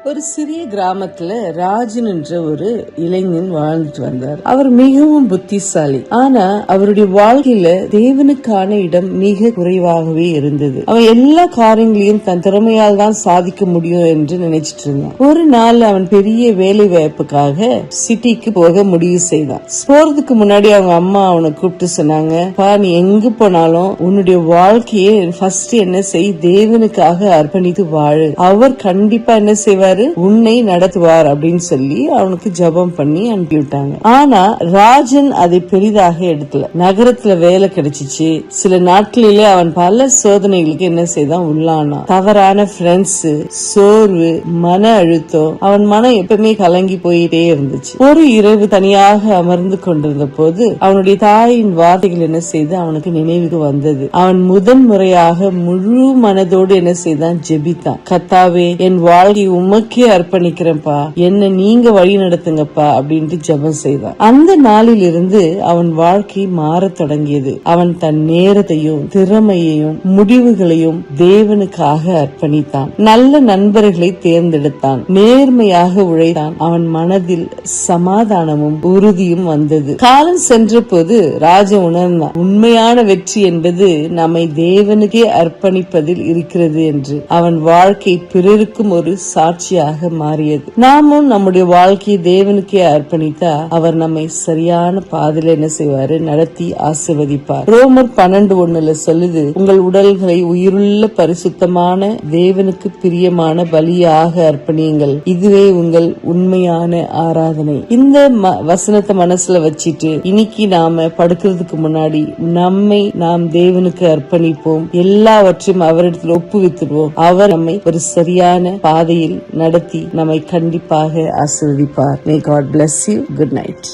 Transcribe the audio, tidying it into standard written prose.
ஒரு சிறிய கிராமத்துல ராஜன் என்ற ஒரு இளைஞன் வாழ்ந்துட்டு வந்தார். அவர் மிகவும் புத்திசாலி. ஆனா அவருடைய வாழ்க்கையில தேவனுக்கான இடம் மிக குறைவாகவே இருந்தது. அவன் எல்லா காரியங்களையும் தன் திறமையால் தான் சாதிக்க முடியும் என்று நினைச்சிட்டு இருந்தான். ஒரு நாள் அவன் பெரிய வேலை வாய்ப்புக்காக சிட்டிக்கு போக முடிவு செய்தான். போறதுக்கு முன்னாடி அவங்க அம்மா அவனை கூப்பிட்டு சொன்னாங்க, நீ எங்க போனாலும் உன்னுடைய வாழ்க்கையை ஃபர்ஸ்ட் என்ன செய், தேவனுக்காக அர்ப்பணித்து வாழு, அவர் கண்டிப்பா என்ன செய்வாரு, உன்னை நடத்துவார் அப்படின்னு சொல்லி அவனுக்கு ஜெபம் பண்ணி அனுப்பிவிட்டாங்க. ஆனா ராஜன் அதை பெரிதாக எடுக்கல. நகரத்துல வேலை கிடைச்சிச்சு. சில நாட்களிலே அவன் பல சோதனைகளுக்கு என்ன செய்தான், உள்ளானா. தவறான ஃப்ரெண்ட்ஸ், சோர்வு, மன அழுத்தம், அவன் மனம் எப்பவுமே கலங்கி போயிட்டே இருந்துச்சு. ஒரு இரவு தனியாக அமர்ந்து கொண்டிருந்த போது அவனுடைய தாயின் வார்த்தைகள் என்ன செய்து அவனுக்கு நினைவுக்கு வந்தது. அவன் முதன் முறையாக முழு மனதோடு என்ன செய்தான், ஜெபித்தான். கர்த்தாவே, என் வாழ்க்கை உமக்கே அர்ப்பணிக்கிறேன்ப்பா, என்ன நீங்க வழி நடத்துங்கப்பா அப்படின்ட்டு ஜெபம் செய்தான். அந்த நாளில் இருந்து அவன் வாழ்க்கை மாற தொடங்கியது. அவன் தன் நேரத்தையும் திறமையையும் முடிவுகளையும் தேவனுக்காக அர்ப்பணித்தான். நல்ல நண்பர்களை தேர்ந்தெடுத்தான். நேர்மையாக உழைத்தான். அவன் மனதில் சமாதானமும் உறுதியும் வந்தது. காலம் சென்ற போது ராஜன் உணர்ந்தான், உண்மையான வெற்றி என்பது நம்மை தேவனுக்கே அர்ப்பணிப்பதில் இருக்கிறது என்று. அவன் வாழ்க்கை பிறருக்கும் ஒரு சாட்சியாக மாறியது. நாமும் நம்முடைய வாழ்க்கையை தேவனுக்கே அர்ப்பணித்தா அவர் நம்மை சரியான பாதையில என்ன செய்வாரு, நடத்தி ஆசீர்வதிப்பார். ரோமர் 12:1 சொல்லுது, உங்கள் உடல்களை உயிருள்ள பரிசுத்தமான தேவனுக்கு பிரியமான பலியாக அர்ப்பணியுங்கள், இதுவே உங்கள் உண்மையான ஆராதனை. இந்த வசனத்தை மனசுல வச்சிட்டு இன்னைக்கு நாம படுக்கிறதுக்கு முன்னாடி நம்மை நாம் தேவனுக்கு அர்ப்பணிப்போம். எல்லாவற்றையும் அவரிடத்தில் ஒப்புவித்துடுவோம். அவர் நம்மை ஒரு சரியான பாதையில் நடத்தி நம்மை கண்டிப்பாக ஆசீர்வதிப்பார். May God bless you. Good night.